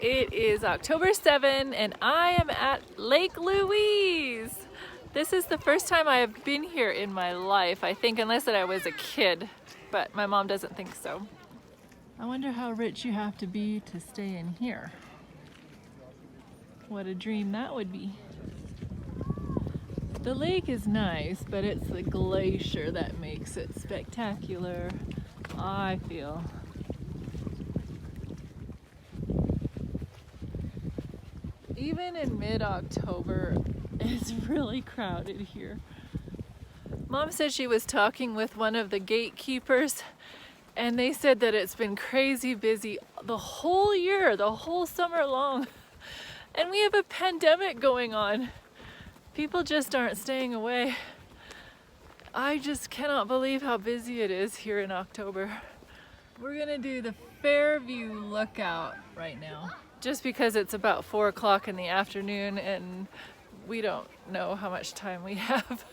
It is October 7 and I am at Lake Louise. This is the first time I have been here in my life, I think, unless I was a kid, but my mom doesn't think so. I wonder how rich you have to be to stay in here. What a dream that would be. The lake is nice, but it's the glacier that makes it spectacular, I feel. Even in mid-October, it's really crowded here. Mom said she was talking with one of the gatekeepers, and they said that it's been crazy busy the whole year, the whole summer long. And we have a pandemic going on. People just aren't staying away. I just cannot believe how busy it is here in October. We're gonna do the Fairview Lookout right now, just because it's about 4 o'clock in the afternoon and we don't know how much time we have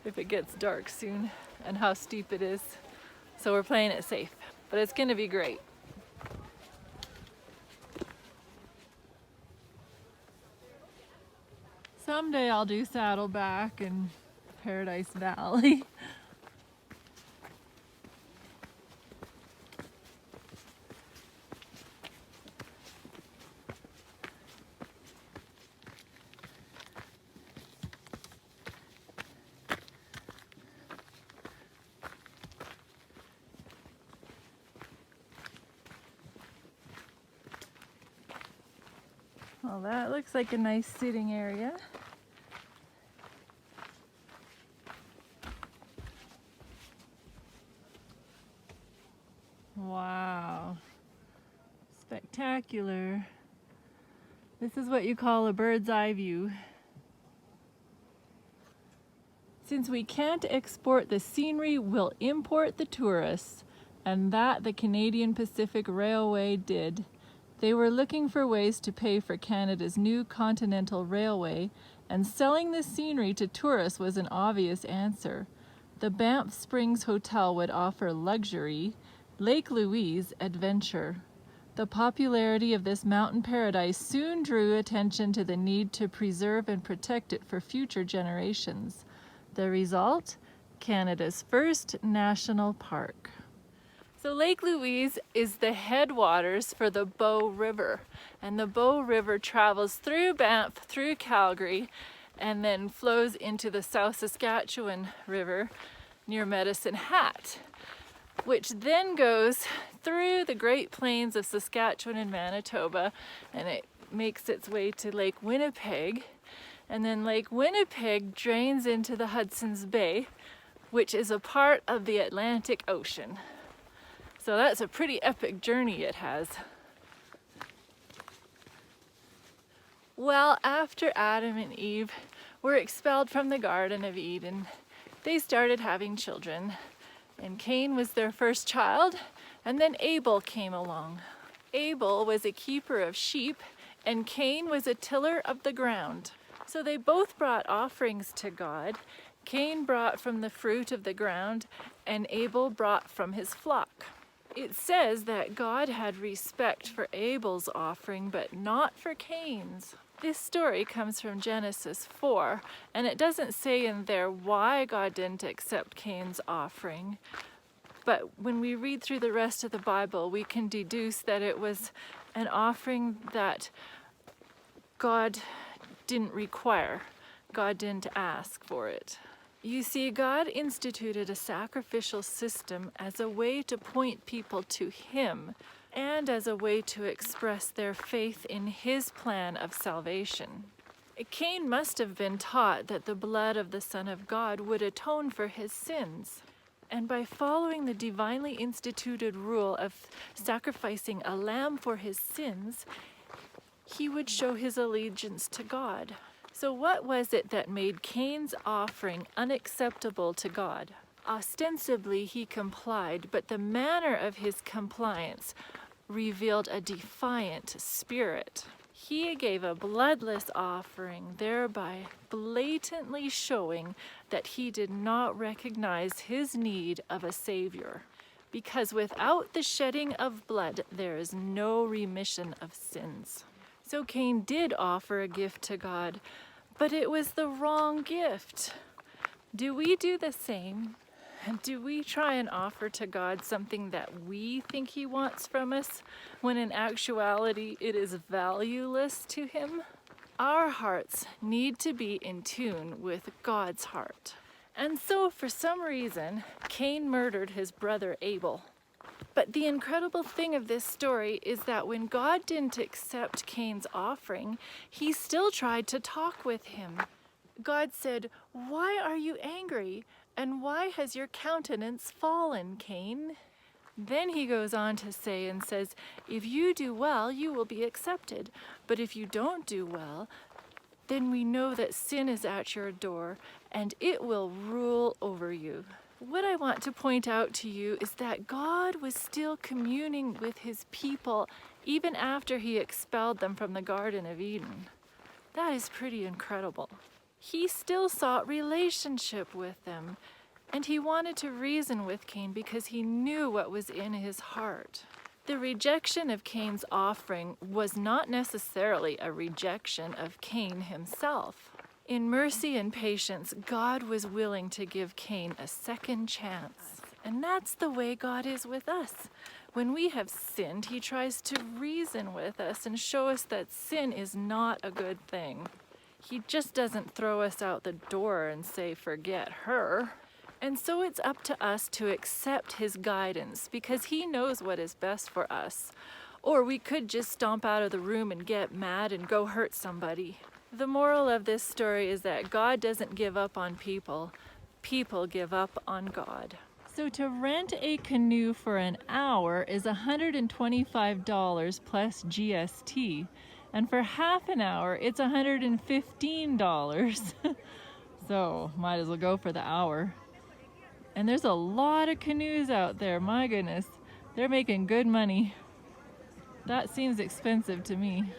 if it gets dark soon and how steep it is. So we're playing it safe, but it's gonna be great. Someday I'll do Saddleback and Paradise Valley. Well, that looks like a nice sitting area. Wow, spectacular. This is what you call a bird's eye view. Since we can't export the scenery, we'll import the tourists, and that the Canadian Pacific Railway did. They were looking for ways to pay for Canada's new Continental Railway, and selling the scenery to tourists was an obvious answer. The Banff Springs Hotel would offer luxury, Lake Louise adventure. The popularity of this mountain paradise soon drew attention to the need to preserve and protect it for future generations. The result? Canada's first national park. So Lake Louise is the headwaters for the Bow River, and the Bow River travels through Banff, through Calgary, and then flows into the South Saskatchewan River near Medicine Hat, which then goes through the Great Plains of Saskatchewan and Manitoba, and it makes its way to Lake Winnipeg, and then Lake Winnipeg drains into the Hudson's Bay, which is a part of the Atlantic Ocean. So that's a pretty epic journey it has. Well, after Adam and Eve were expelled from the Garden of Eden, they started having children. And Cain was their first child, and then Abel came along. Abel was a keeper of sheep, and Cain was a tiller of the ground. So they both brought offerings to God. Cain brought from the fruit of the ground, and Abel brought from his flock. It says that God had respect for Abel's offering, but not for Cain's. This story comes from Genesis 4, and it doesn't say in there why God didn't accept Cain's offering. But when we read through the rest of the Bible, we can deduce that it was an offering that God didn't require. God didn't ask for it. You see, God instituted a sacrificial system as a way to point people to Him and as a way to express their faith in His plan of salvation. Cain must have been taught that the blood of the Son of God would atone for his sins. And by following the divinely instituted rule of sacrificing a lamb for his sins, he would show his allegiance to God. So what was it that made Cain's offering unacceptable to God? Ostensibly, he complied, but the manner of his compliance revealed a defiant spirit. He gave a bloodless offering, thereby blatantly showing that he did not recognize his need of a Savior. because without the shedding of blood, there is no remission of sins. So Cain did offer a gift to God, but it was the wrong gift. Do we do the same? And do we try and offer to God something that we think He wants from us, when in actuality it is valueless to Him? Our hearts need to be in tune with God's heart. And so, for some reason, Cain murdered his brother Abel. But the incredible thing of this story is that when God didn't accept Cain's offering, He still tried to talk with him. God said, "Why are you angry? And why has your countenance fallen, Cain?" Then He goes on to say and says, "If you do well, you will be accepted. But if you don't do well, then we know that sin is at your door, and it will rule over you." What I want to point out to you is that God was still communing with His people even after He expelled them from the Garden of Eden. That is pretty incredible. He still sought relationship with them, and He wanted to reason with Cain because He knew what was in his heart. The rejection of Cain's offering was not necessarily a rejection of Cain himself. In mercy and patience, God was willing to give Cain a second chance. And that's the way God is with us. When we have sinned, He tries to reason with us and show us that sin is not a good thing. He just doesn't throw us out the door and say, "Forget her." And so it's up to us to accept His guidance because He knows what is best for us. Or we could just stomp out of the room and get mad and go hurt somebody. The moral of this story is that God doesn't give up on people. People give up on God. So to rent a canoe for an hour is $125 plus GST. And for half an hour, it's $115. So might as well go for the hour. And there's a lot of canoes out there, my goodness. They're making good money. That seems expensive to me.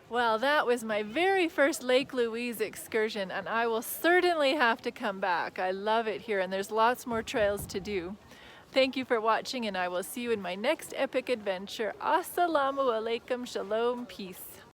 Well, that was my very first Lake Louise excursion, and I will certainly have to come back. I love it here, and there's lots more trails to do. Thank you for watching, and I will see you in my next epic adventure. Assalamu alaikum, shalom, peace.